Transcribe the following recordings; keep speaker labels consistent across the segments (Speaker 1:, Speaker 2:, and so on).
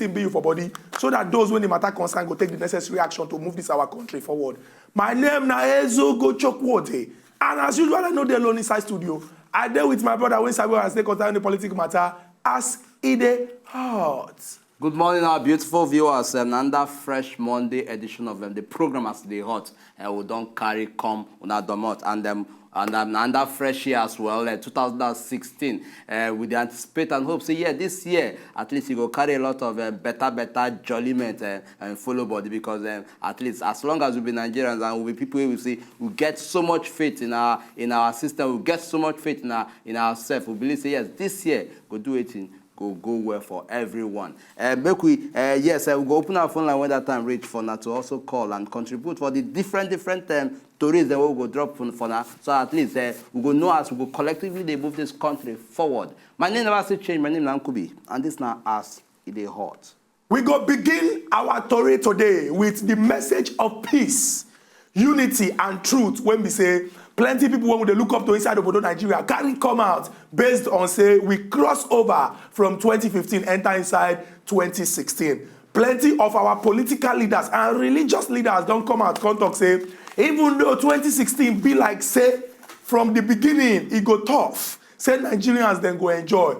Speaker 1: thing be you for body, so that those when the matter concern go take the necessary action to move this our country forward. My name na Ezo Gochokwote, and as usual, I know the alone inside studio. I deal with my brother when Samuel has taken on the political matter as Ide Hot.
Speaker 2: Good morning, our beautiful viewers. Another fresh Monday edition of the program as Ide Hot. We don't carry come on our domot and under fresh year as well, 2016. With the anticipate and hope, say, yeah, this year, at least you go carry a lot of better jolliment and follow body, because at least as long as we be Nigerians and we be people we see, we get so much faith in our system, we get so much faith in ourselves. We believe, say, yes, this year, go do it in. Go well for everyone. Make we we'll go open our phone line when that time reach for now to also call and contribute for the different stories that we'll go drop for now. So at least we go know as we go collectively they move this country forward. My name never still change. My name is Nkubi, and this now as Ide Hot.
Speaker 1: We go begin our story today with the message of peace, unity, and truth. When we say plenty people when they look up to inside of Nigeria can come out based on say we cross over from 2015 enter inside 2016. Plenty of our political leaders and religious leaders don't come out come talk say even though 2016 be like say from the beginning it go tough, say Nigerians then go enjoy.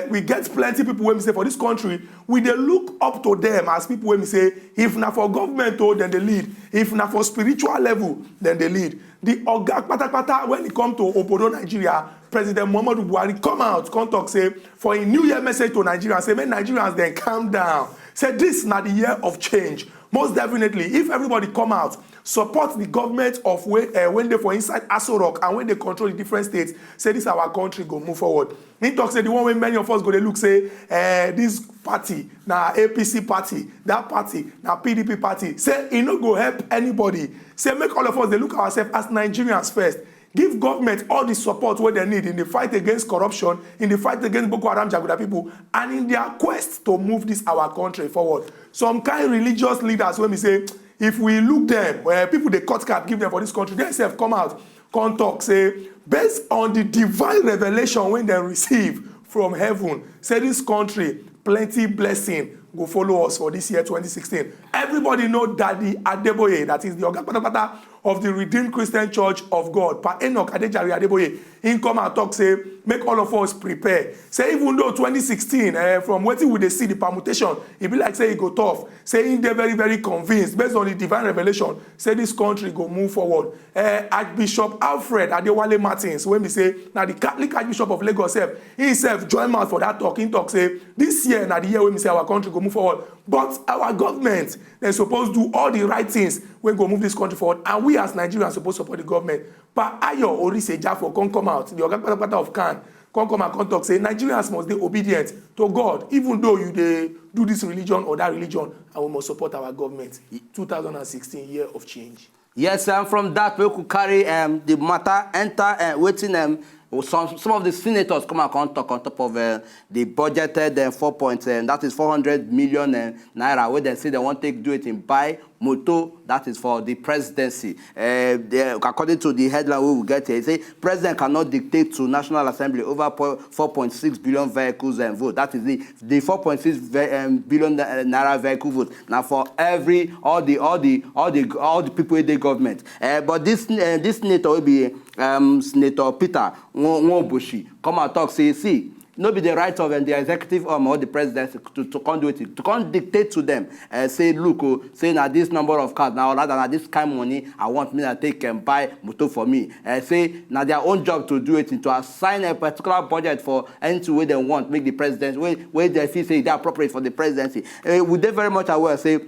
Speaker 1: We get plenty people when we say for this country, we they look up to them as people when we say if not for government then they lead, if not for spiritual level then they lead. The Oga Patapata when it comes to Obodo Nigeria, President Muhammadu Buhari come out, come talk say for a new year message to Nigerians, say make Nigerians then calm down. Say this is not the year of change. Most definitely, if everybody come out, support the government of when they for inside Aso Rock and when they control the different states, say this our country go move forward. He talk say the one when many of us go they look say this party na APC party, that party na PDP party. Say it no go help anybody. Say make all of us they look ourselves as Nigerians first. Give government all the support what they need in the fight against corruption, in the fight against Boko Haram Jaguda people, and in their quest to move this our country forward. Some kind of religious leaders when we say if we look them, people they cut card give them for this country, they themselves come out, come talk, say based on the divine revelation when they receive from heaven, say this country plenty blessing go follow us for this year 2016. Everybody know Daddy Adeboye, that is the Oga Patapata of the Redeemed Christian Church of God, Pa Enoch Adejari Adeboye, he come and talk say make all of us prepare. Say even though 2016 from waiting we they see the permutation, it be like say it go tough. Say in they very convinced based on the divine revelation, say this country go move forward. Archbishop Alfred Adewale Martins, when we say now the Catholic Archbishop of Lagos he himself join mouth for that talk. He talk say this year now the year when we say our country go move forward. But our government, they're supposed to do all the right things when we go move this country forward. And we as Nigerians supposed to support the government. But Ayo Orise Jafo come out, the Oga Patapata of Khan, come and talk, say Nigerians must be obedient to God, even though you they do this religion or that religion, and we must support our government. 2016 year of change.
Speaker 2: Yes, and from that we could carry the matter enter waiting some of the senators come and talk on top of the budgeted 4 points, that is 400 million naira, where they say they want to do it in buy moto, that is for the presidency. According to the headline we will get here, it say president cannot dictate to National Assembly over 4.6 billion vehicles and vote. That is the 4.6 billion naira vehicle vote. Now for all the people in the government. But this senator will be Senator Peter Nwobushi come and talk, say, see, no be the right of the executive or the president to come do it, to come dictate to them, say, look, say now this number of cars, now rather than this kind of money, I want me to take and buy motor for me. Say now their own job to do it, to assign a particular budget for any way they want, make the president, where they feel say they're appropriate for the presidency. Would they very much aware, say,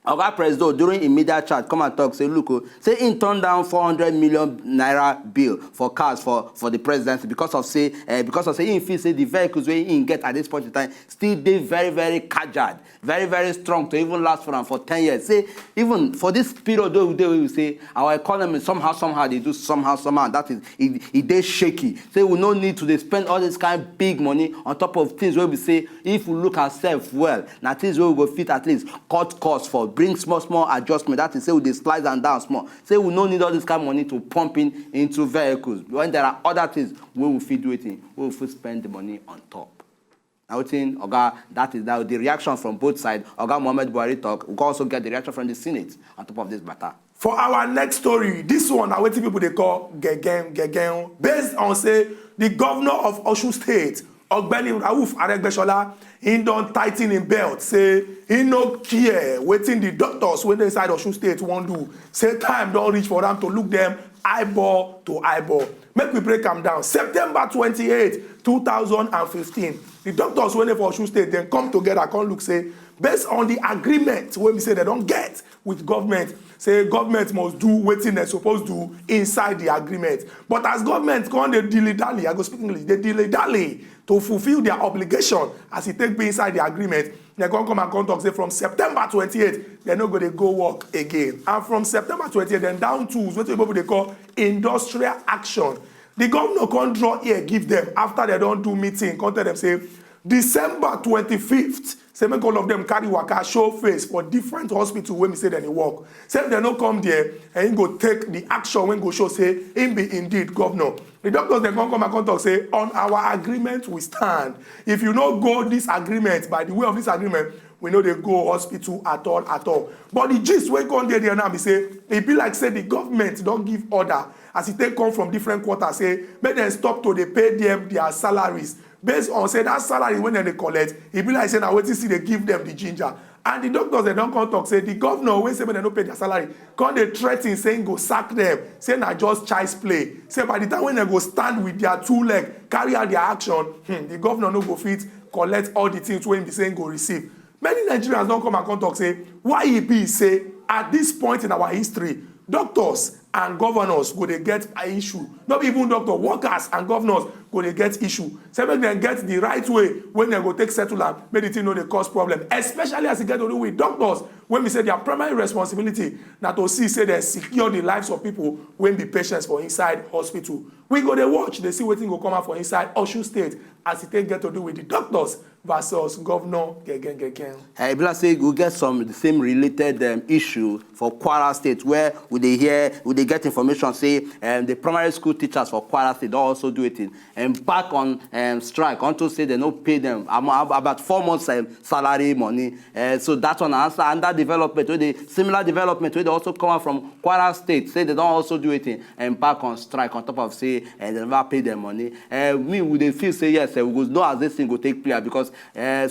Speaker 2: Our president during immediate chat come and talk, say, look, say in turn down 400 million naira bill for cars for the presidency because of say in feel say the vehicles where he get at this point in time still they very, very caged, very, very strong to even last for 10 years. Say even for this period though we say our economy somehow they do somehow that is it they shaky. Say we no need to spend all this kind of big money on top of things where we say if we look ourselves well, now things where we go fit at least cut costs for bring small adjustment. That is say we dey slice and down small. Say we no need all this kind of money to pump into vehicles when there are other things where we fit do it in, where we fit spend the money on top. Now, Oga, that is now the reaction from both sides. Oga Mohamed Buhari talk. We can also get the reaction from the Senate on top of this matter.
Speaker 1: For our next story, this one, now what people they call Gegen, based on say the governor of Osun State, Ogbeni Rauf Aregbesola, he don't tighten him belt, say he no care waiting the doctors when they inside Osun State won't do. Say time don't reach for them to look them eyeball to eyeball. Make we break them down. September 28, 2015, the doctors when they for Osun State then come together, come look say based on the agreement when we say they don't get with government, say government must do wetin they supposed to do inside the agreement. But as government come they dilly-dally, I go speak English, they dilly-dally to fulfill their obligation as it take be inside the agreement. They come and come talk say from September 28, they're not going to go work again. And from September 28, then down to what people they call industrial action. The governor can't draw here, give them after they don't do meeting, come tell them say December 25th, say make all of them carry waka show face for different hospital when we say they work. Say if they no come there and he go take the action when go show say him be indeed governor. The doctors they come and come talk say on our agreement we stand. If you no go this agreement by the way of this agreement, we know they go hospital at all. But the gist wey come there now be say it be like say the government don't give order as it take come from different quarters say make them stop to they pay them their salaries. Based on say that salary when they collect, it be like say now wait till see they give them the ginger. And the doctors they don't come talk say the governor when say when they don't pay their salary, come they threaten saying go sack them, say na just child's play. Say by the time when they go stand with their two leg, carry out their action, the governor no go fit collect all the things when be saying go receive. Many Nigerians don't come and come talk say why it be say at this point in our history, doctors and governors go they get an issue. Not even doctor, workers and governors go they get issue. So make them get the right way when they go take settle and make the thing know they cause problem. Especially as it get to do with doctors, when we say their primary responsibility now to see say they secure the lives of people when be patients for inside hospital. We go they watch, they see what thing go come out for inside Osun State as it get to do with the doctors versus governor Gegen.
Speaker 2: Hey, Bila say we get some the same related issue for Kwara State where we they get information say the primary school teachers for Kwara State don't also do it and back on strike unto say they don't pay them about 4 months salary money. So that's one answer. And that development, where the similar development where they also come out from Kwara State say they don't also do it and back on strike on top of say they never pay them money. We would feel say yes, we will know as this thing will take place because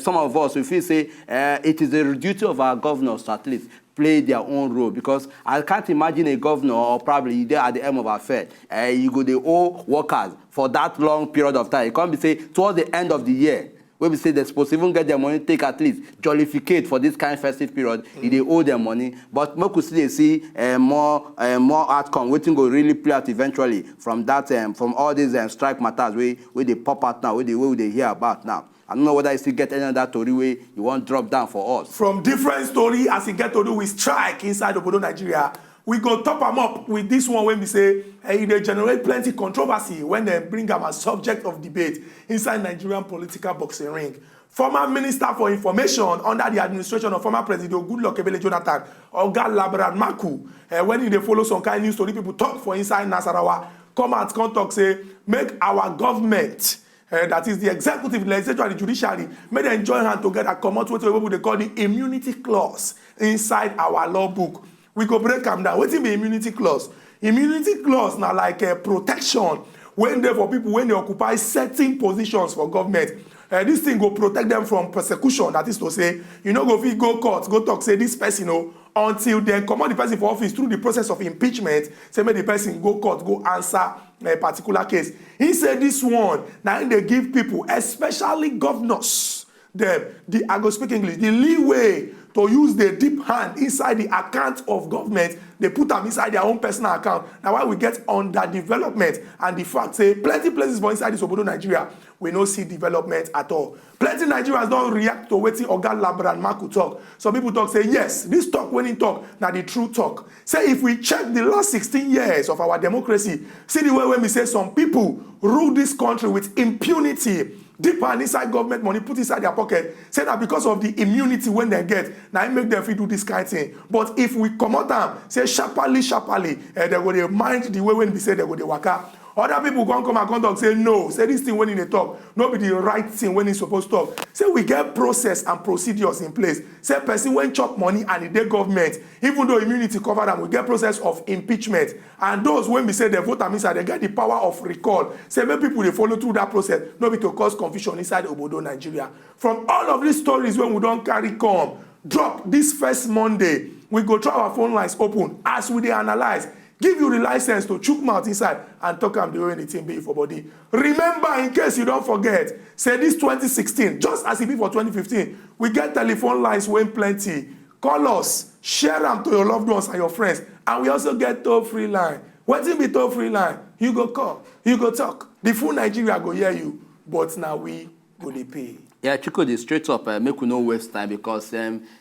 Speaker 2: some of us we feel say it is the duty of our governors to at least play their own role because I can't imagine a governor or probably there at the end of affair you go the owe workers for that long period of time. It can't be say towards the end of the year when we say they're supposed to even get their money take at least jollificate for this kind of festive period if they owe their money. But we could still see more outcome waiting go really play out eventually from that from all these strike matters where they pop out now where they hear about now. I don't know whether you still get any of that story where you want drop down for us.
Speaker 1: From different story as it get to do with strike inside Obodo Nigeria, we go top them up with this one when we say they generate plenty controversy when they bring them as subject of debate inside Nigerian political boxing ring. Former Minister for Information under the administration of former President Goodluck Ebele Jonathan, Oga Labaran Maku, when they follow some kind of news story, people talk for inside Nasarawa, come out, come talk, say, make our government that is the executive, the legislature, and the judiciary, may they join hands together, come out with what they call the immunity clause inside our law book. We go break them down. What is the immunity clause? Immunity clause now like a protection when they for people when they occupy certain positions for government. This thing go protect them from persecution. That is to say, you know, go court, go talk, say this person, until they command the person for office through the process of impeachment, say make the person go court, go answer a particular case. He said this one, now they give people, especially governors, I go speak English, the leeway to use the deep hand inside the account of government. They put them inside their own personal account. Now why we get underdevelopment and the fact say plenty places for inside this Obodo Nigeria, we no see development at all. Plenty Nigerians don't react to wetin Oga Labaran Maku talk. Some people talk say yes, this talk when he talk, now the true talk. Say if we check the last 16 years of our democracy, see the way when we say some people rule this country with impunity, deep and inside government money put inside their pocket, say that because of the immunity when they get, now it make them feel do this kind of thing. But if we come out and say sharply, they go they mind the way when we say they go they waka. Other people come and talk, say no. Say this thing when in a talk, no be the right thing when it's supposed to talk. Say we get process and procedures in place. Say person when chop money and the government, even though immunity cover them, we get process of impeachment. And those when we say they vote and inside, they get the power of recall. Say many people they follow through that process, no be to cause confusion inside Obodo, Nigeria. From all of these stories when we don't carry come, drop this first Monday, we go try our phone lines open as we dey analyze. Give you the license to chook mouth inside and talk am the way the thing be for body. Remember, in case you don't forget, say this 2016, just as it be for 2015, we get telephone lines when plenty. Call us, share them to your loved ones and your friends. And we also get toll-free line. Wetin be toll-free line? You go call, you go talk. The full Nigeria go hear you, but now we go dey pay.
Speaker 2: Yeah, Chico, the straight up, make we no waste time because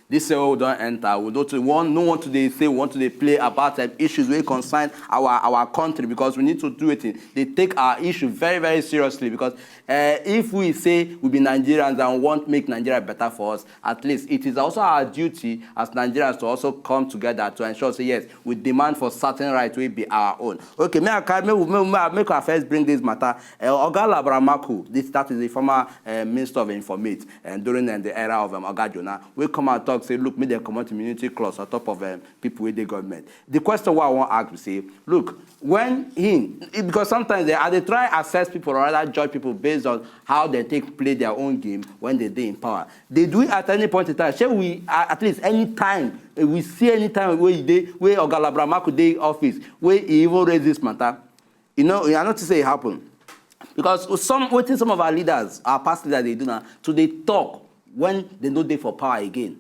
Speaker 2: this we don't enter. We don't want to say we want to play about issues we concern our country because we need to do it. They take our issue very, very seriously because if we say we be Nigerians and want to make Nigeria better for us, at least it is also our duty as Nigerians to also come together to ensure, say yes, we demand for certain rights will be our own. Okay, make our first bring this matter. Oga Labramaku, that is the former Minister of Information. And during the era of Oga Jonah, we come and talk, say, look, me the common immunity clause on top of people with the government. The question what I want to ask, we say, look, because sometimes they try to assess people or rather judge people based on how they play their own game when they in power. They do it at any point in time. Shall we, at least any time, we see any time where Oga Labramaku dey office, where he even raise this matter, I not to say it happened. Because some of our leaders, our past leaders, they do now, so they talk when they know they for power again.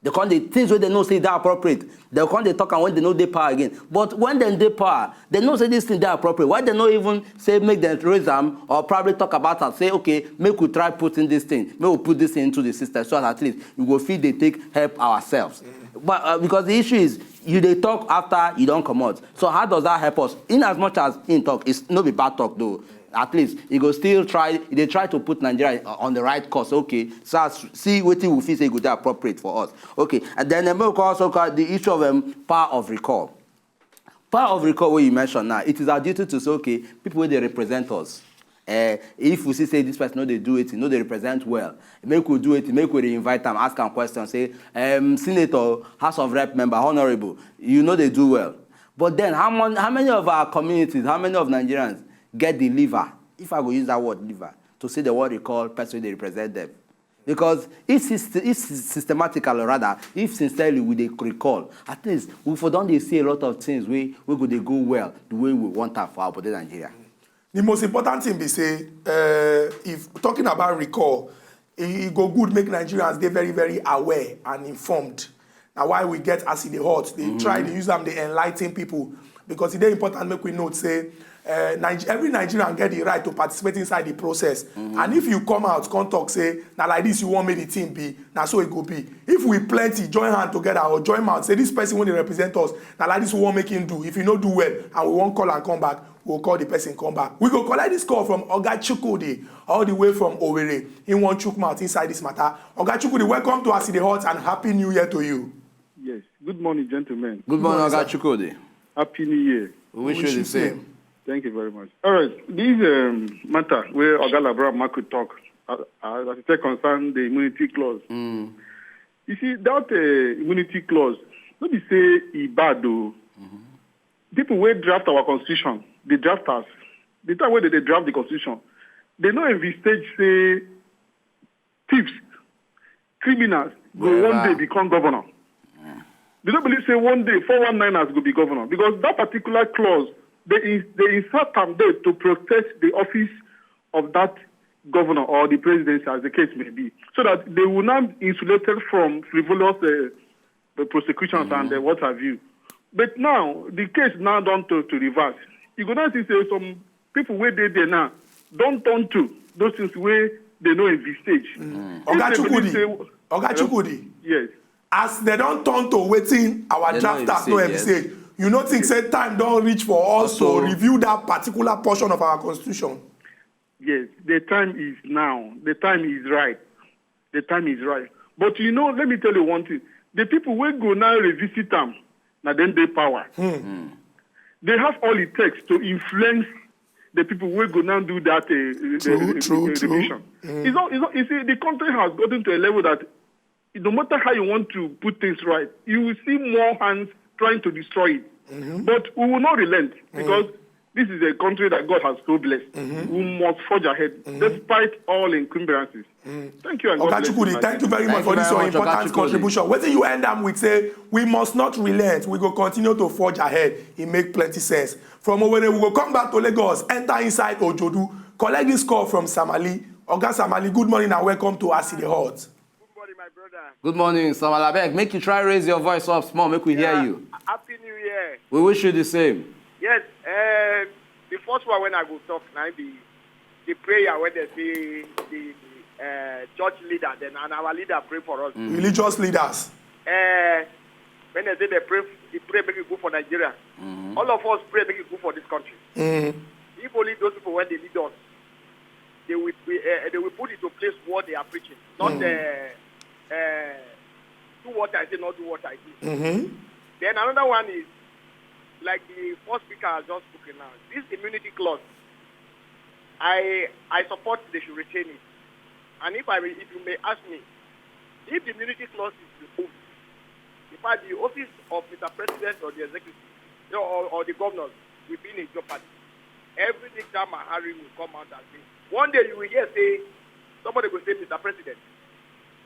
Speaker 2: They call the things where they know say they're appropriate. They call they talk and when they know they power again. But when they power, they know say this thing they're appropriate. Why they not even say make them raise them or probably talk about it, say, okay, make we try putting this thing, make we put this thing into the system so at least we will feel they take help ourselves. But because the issue is, they talk after you don't come out. So how does that help us? In as much as in talk, it's not be bad talk though. At least he go still try. They try to put Nigeria on the right course. Okay, so see what we feel say good appropriate for us. Okay, and then we also got the issue of power of recall. Power of recall, what you mentioned now, it is our duty to say, okay, people where they represent us. If we see say this person, no, they do it, no, they represent well. Make we do it, make we invite them, ask them questions, say, Senator, House of Rep member, Honorable, they do well. But then, how many of our communities, how many of Nigerians get the liver, if I go use that word liver, to say the word they call person they represent them. Because if systematically, or rather, if sincerely we they recall, at least we for don't they see a lot of things we go they go well the way we want that for our body Nigeria.
Speaker 1: The most important thing be say, if talking about recall, it go good make Nigerians they very, very aware and informed. Now why we get as the hot, they try to use them, they enlighten people. Because it's important make we note, say, every Nigerian get the right to participate inside the process. And if you come out, come talk, say, now like this, you want me the team be, now so it go be. If we plenty, join hand together or join mouth, say this person when they represent us, now like this, we want make him do. If you not do well, and we won't call and come back, we'll call the person come back. We go collect this call from Oga Chukwudi, all the way from Owerri. He want chook mouth inside this matter. Oga Chukwudi, welcome to As the Hot and Happy New Year to you.
Speaker 3: Yes. Good morning, gentlemen.
Speaker 2: Good morning, Oga Chukwudi.
Speaker 3: Happy New Year.
Speaker 2: We wish you the same.
Speaker 3: Thank you very much. All right, this matter where Oga Labramaku talk, as it concern the immunity clause. You see, that immunity clause, let me say it's bad though. People who draft our constitution, the drafters, the time where they draft the constitution, they know if we stage say thieves, criminals, will one day become governor. They don't believe say one day 419ers will be governor because that particular clause they insert them there to protect the office of that governor or the presidency as the case may be, so that they will not be insulated from frivolous prosecutions and what have you. But now the case now done to reverse. You go now see say some people where they there now don't turn to those things where they know in this stage.
Speaker 1: Oga Chukwudi.
Speaker 3: Yes.
Speaker 1: As they don't turn to waiting our drafters no envisage. You don't think say time don't reach for us to review that particular portion of our constitution?
Speaker 3: Yes, the time is now. The time is right. The time is right. But let me tell you one thing. The people will go now revisit them, now then they power. They have all it takes to influence the people who go now do that
Speaker 1: True.
Speaker 3: revision. It's not, you see, the country has gotten to a level that no matter how you want to put things right, you will see more hands trying to destroy it. But we will not relent because this is a country that God has so blessed. We must forge ahead despite all encumbrances. Thank you. And God bless you.
Speaker 1: Chukwudi, thank you very much for this your important contribution. What you end up with say, we must not relent. We go continue to forge ahead. It make plenty sense. From over there, we go come back to Lagos, enter inside Ojodu, collect this call from Samali. Oga Samali, good morning and welcome to Asi the Hot.
Speaker 4: Good morning, my brother.
Speaker 2: Good morning, Samala. Beg, make you try raise your voice up small, make we hear you.
Speaker 4: Happy New Year.
Speaker 2: We wish you the same.
Speaker 4: Yes, the first one when I go talk now, the prayer when they say the church leader, then and our leader pray for us.
Speaker 1: Religious leaders.
Speaker 4: When they say they pray make it good for Nigeria. All of us pray make it good for this country. If only those people when they lead us, they will put into place what they are preaching, not do what I say, not do what I do. Then another one is like the first speaker has just spoken now. This immunity clause, I support they should retain it. And if you may ask me, if the immunity clause is removed, in fact the office of Mr. President or the executive or the governors will be in a jeopardy. Everything time Harry will come out and say. One day you will hear say somebody will say, Mr. President,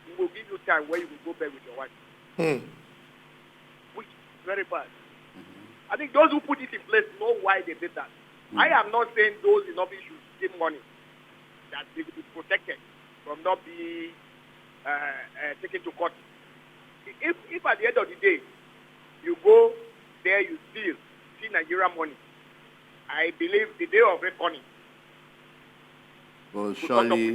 Speaker 4: we will give you time where you will go back with your wife. Which is very bad. I think those who put it in place know why they did that. I am not saying those in office should steal money, that they will be protected from not being taken to court. If at the end of the day, you go there, you steal, see Nigerian money, I believe the day of reckoning.
Speaker 2: Well, surely,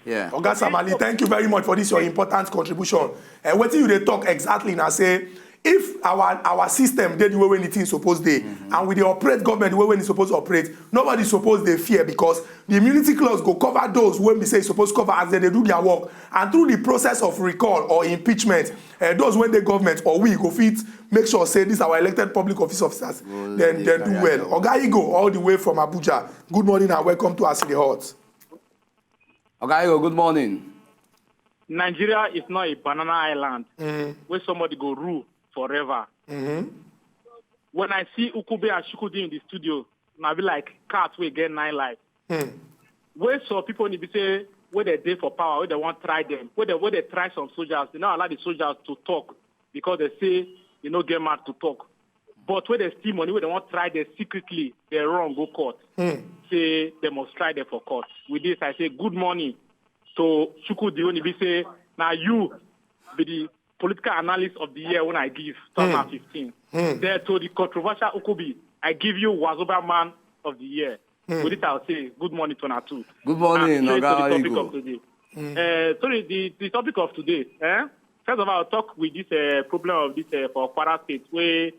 Speaker 2: yeah.
Speaker 1: Oga Samali, thank you very much for this your important contribution. What you they talk exactly now say, if our system did the way when it is supposed to, and we dey operate government the way when it's supposed to operate, nobody supposed they fear because the immunity clause go cover those when we say it's supposed to cover as they do their work, and through the process of recall or impeachment, those when the government or we go fit make sure say this our elected public office officers, then do well. Oga Igo all the way from Abuja. Good morning and welcome to Asi the Hot.
Speaker 2: Oga Igo, good morning.
Speaker 5: Nigeria is not a banana island where somebody go rule forever. When I see Ukube and Shukudi in the studio, I be like cats will get 9 lives. Where some people need to say where they dey for power, where they want to try them, where they try some soldiers, they not allow the soldiers to talk because they say they don't get mad to talk. But where they steal money, where they want to try them secretly, they wrong go court. Say they must try them for court. With this, I say good morning to Shukudi when he say now you be the political analyst of the year when I give 2015. There to the controversial Ukubi, I give you Wazoba Man of the year. With it, I'll say good morning to Natu.
Speaker 2: Good morning,
Speaker 5: Oga Igo. Sorry, the topic of today. First of all, I'll talk with this problem of this for Kwara State where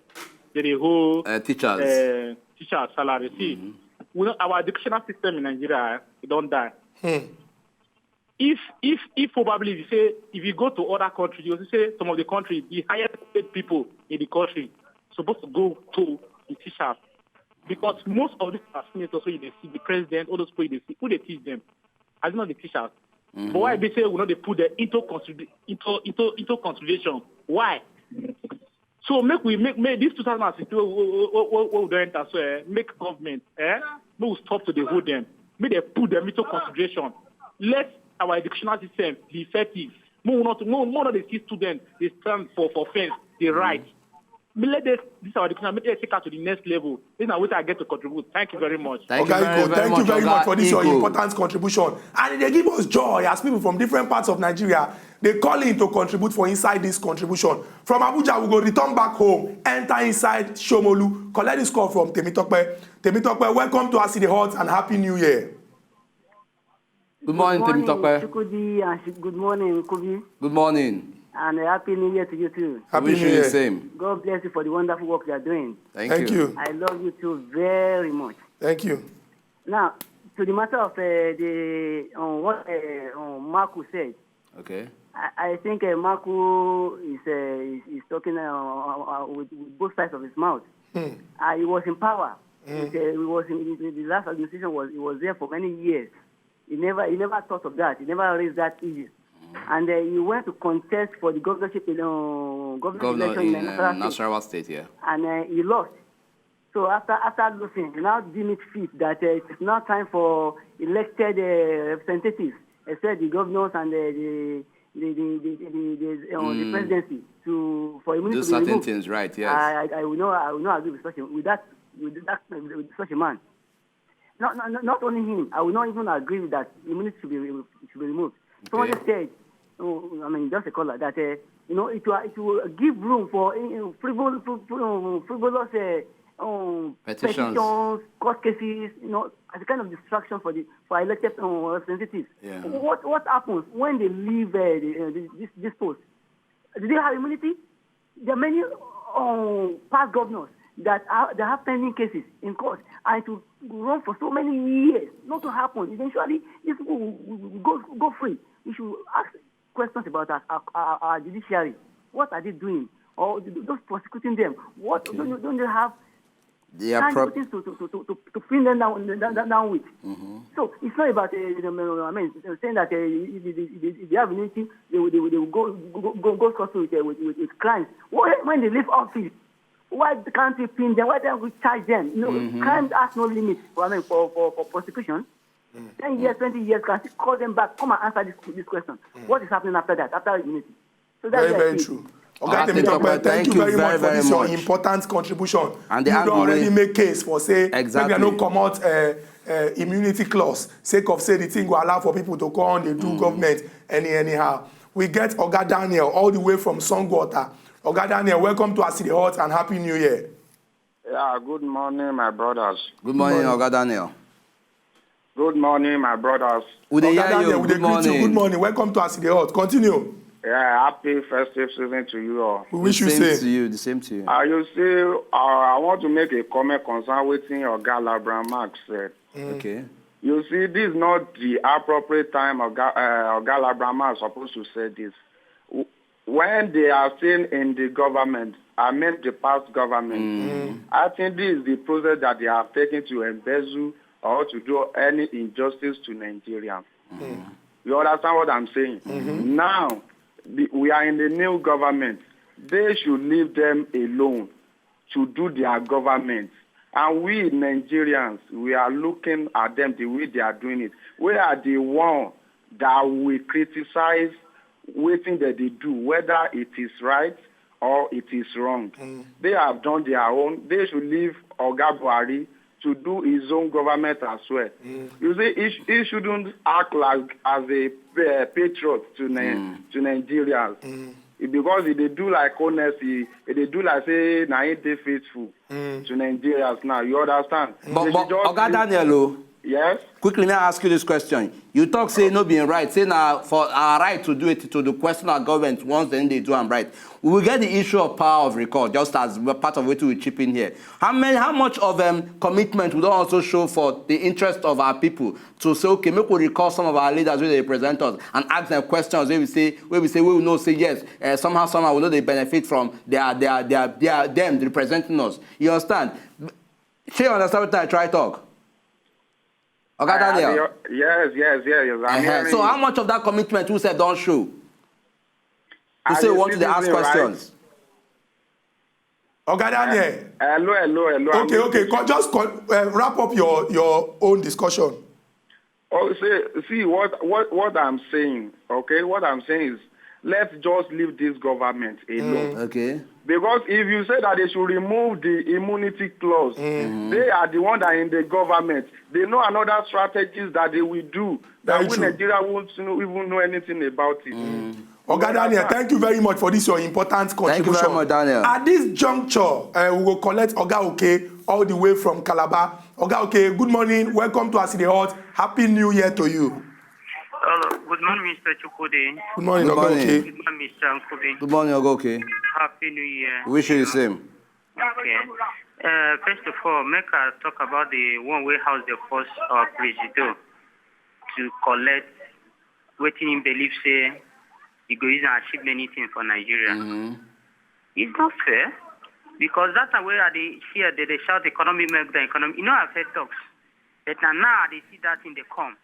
Speaker 5: they hold
Speaker 2: teachers
Speaker 5: salary. See, we know our educational system in Nigeria, it don't die. If probably you say if you go to other countries, you say some of the countries, the highest paid people in the country supposed to go to the teachers. Because most of these senators who they see, the president, all those people they see, who they teach them, as not the teachers. But why they say we know they put them into consideration? Why? So make this 2016 we don't enter, so make government we stop to the hold them. Make they put them into consideration. Let our educational system be effective. More not they see students, they stand for fence, the right. Let this our education, make it take us to the next level. This is what I get to contribute. Thank you very much.
Speaker 1: Thank you very much for this your important contribution. And they give us joy as people from different parts of Nigeria, they call in to contribute for inside this contribution. From Abuja, we go return back home, enter inside Shomolu, collect this call from Temitope. Temitope, welcome to Asi the Hot and Happy New Year.
Speaker 2: Good morning, Temitope.
Speaker 6: Good morning, Kubi.
Speaker 2: Good morning.
Speaker 6: And Happy New Year to you too.
Speaker 1: Happy New Year.
Speaker 2: Same.
Speaker 6: God bless you for the wonderful work you are doing.
Speaker 2: Thank you.
Speaker 6: I love you too very much.
Speaker 1: Thank you.
Speaker 6: Now, to the matter of what Marco said.
Speaker 2: Okay.
Speaker 6: I think Marco is talking with both sides of his mouth. He was in power. It was the last administration was there for many years. He never thought of that. He never raised that issue. And he went to contest for the governorship
Speaker 2: Governor
Speaker 6: election
Speaker 2: in Nasarawa State, yeah.
Speaker 6: And he lost. So after losing, he now deemed it fit that it is now time for elected representatives, except the governors and the presidency for immunity
Speaker 2: do
Speaker 6: to be
Speaker 2: certain
Speaker 6: removed.
Speaker 2: things, right? Yes.
Speaker 6: I will not agree with such a man. Not only him, I will not even agree with that immunity should be removed. Someone just said, just a call like that. It will give room for frivolous petitions, court cases, as a kind of distraction for elected representatives.
Speaker 2: Yeah.
Speaker 6: What happens when they leave this post? Do they have immunity? There are many past governors that have pending cases in court, and to run for so many years, not to happen. Eventually, these people will go free. We should ask questions about our judiciary. What are they doing? Or those prosecuting them? What don't they have? Things to pin them down with. So it's not about saying that if they have immunity, they will go scot-free with crimes. When they leave office, why can't we pin them? Why don't we charge them? Crime has no limit for prosecution. 10 years, 20 years, can still call them back, come and answer this question. What is happening after that, after immunity? So that's
Speaker 1: very true. Okay, thank you very much for this your important contribution. And you don't already make case for say maybe I no come out immunity clause sake of say the thing will allow for people to come on they do government anyhow. We get Oga Daniel all the way from Songwater. Oga Daniel, welcome to Aside Hot and Happy New Year.
Speaker 7: Yeah, good morning, my brothers.
Speaker 2: Good morning, Oga Daniel.
Speaker 7: Good morning, my brothers.
Speaker 1: Oga Daniel, good morning. Good morning. Welcome to Aside Hot. Continue.
Speaker 7: Yeah, happy festive season to you all.
Speaker 1: We wish you same.
Speaker 2: The same to you.
Speaker 7: You see, I want to make a comment concerning what Oga Labram Mark said.
Speaker 2: Okay.
Speaker 7: You see, this is not the appropriate time Oga Labram Mark is supposed to say this. When they are still in the government, I mean the past government, I think this is the process that they have taken to embezzle or to do any injustice to Nigerians. You understand what I'm saying? Now, we are in the new government. They should leave them alone to do their government. And we Nigerians, we are looking at them the way they are doing it. We are the one that we criticize waiting that they do, whether it is right or it is wrong. They have done their own. They should leave Oga Buhari to do his own government as well. You see, he shouldn't act like as a patriot to Nigerians. Because if they do like honesty, if they do like say, now ain't they faithful to Nigerians now, you understand?
Speaker 2: But Oga Daniel,
Speaker 7: yes?
Speaker 2: Quickly, may I ask you this question? You talk, say, no being right, say now for our right to do it, to the question our government once then they do and right. We will get the issue of power of record, just as part of what we chip in here. How much of commitment would also show for the interest of our people to say, okay, make we recall some of our leaders where they represent us and ask them questions where we will know, say yes, somehow we know they benefit from them representing us. You understand? Sure, you understand what I try to talk? Okay, Daniel?
Speaker 7: Yes.
Speaker 2: So how much of that commitment we said don't show? To say we want to ask questions.
Speaker 1: Okay, Daniel.
Speaker 7: Hello.
Speaker 1: Okay. Just wrap up your own discussion.
Speaker 7: Oh, see what I'm saying. Okay, what I'm saying is let's just leave this government alone.
Speaker 2: Okay.
Speaker 7: Because if you say that they should remove the immunity clause, they are the one that are in the government. They know another strategies that they will do that we Nigeria won't even know anything about it.
Speaker 1: Okay, Daniel, thank you very much for this your important contribution.
Speaker 2: Thank you very much, Daniel.
Speaker 1: At this juncture, we will collect Oga Oke all the way from Calabar. Oga Oke, good morning. Welcome to Aside Hot. Happy New Year to you.
Speaker 8: Hello. Good morning, Mr. Chukwudi.
Speaker 1: Good morning, Oga Oke.
Speaker 8: Good morning, Mr. Nkubi.
Speaker 2: Good morning, Oga Oke.
Speaker 8: Happy New Year.
Speaker 2: Wish you the same.
Speaker 8: Okay. First of all, make us talk about the one way house the first president to collect waiting in belief say he go use and achieve many things for Nigeria. It's not fair. Because that's the way they hear they shout economy make the economy. You know, I've heard talks. But now they see that in the come.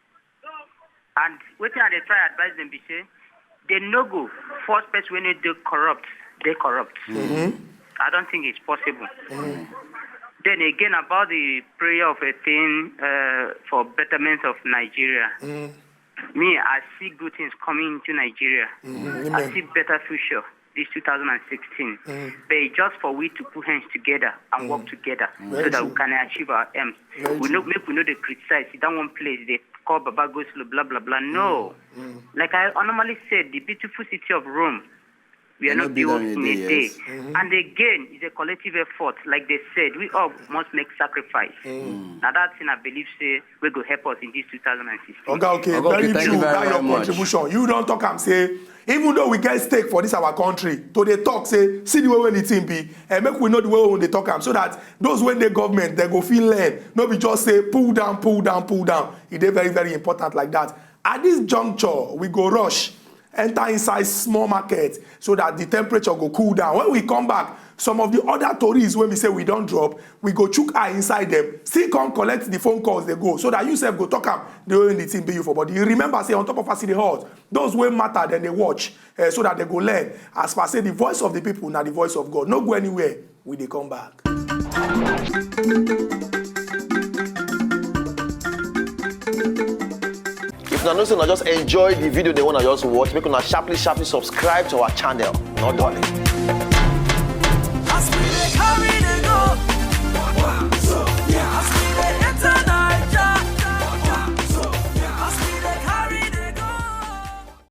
Speaker 8: And waiting they try advise them, be say, they no go. First person when they corrupt, they corrupt. I don't think it's possible. Then again, about the prayer of a thing for betterment of Nigeria. Me, I see good things coming to Nigeria. I see better future this 2016. But it's just for we to put hands together and work together so that we can achieve our aims. We know they criticize. Sit down one place, they call Baba go slow, blah, blah, blah. No. Like I normally said, the beautiful city of Rome, we are not built in a day. And again, it's a collective effort. Like they said, we all must make sacrifice. Now that thing I believe say we go help us in this 2016.
Speaker 1: Okay, very true. That's your contribution. You don't talk and say, even though we get stake for this our country, to they talk, say, see the way when the team be, and make we know the way when they talk so that those when the government, they go feel learn. No be just say, pull down, pull down, pull down. It is very, very important like that. At this juncture, we go rush, enter inside small market so that the temperature go cool down. When we come back, some of the other tourists, when we say we don't drop, we go chook eye inside them, still come collect the phone calls they go, so that you self go talk am, the way the team be you for body. You remember, say, on top of us in the halls, those wey matter, then they watch, so that they go learn. As per say, the voice of the people, now the voice of God. No go anywhere, we they come back.
Speaker 9: If you know, just enjoy the video they want to just watch, make una sharply subscribe to our channel. Not darling.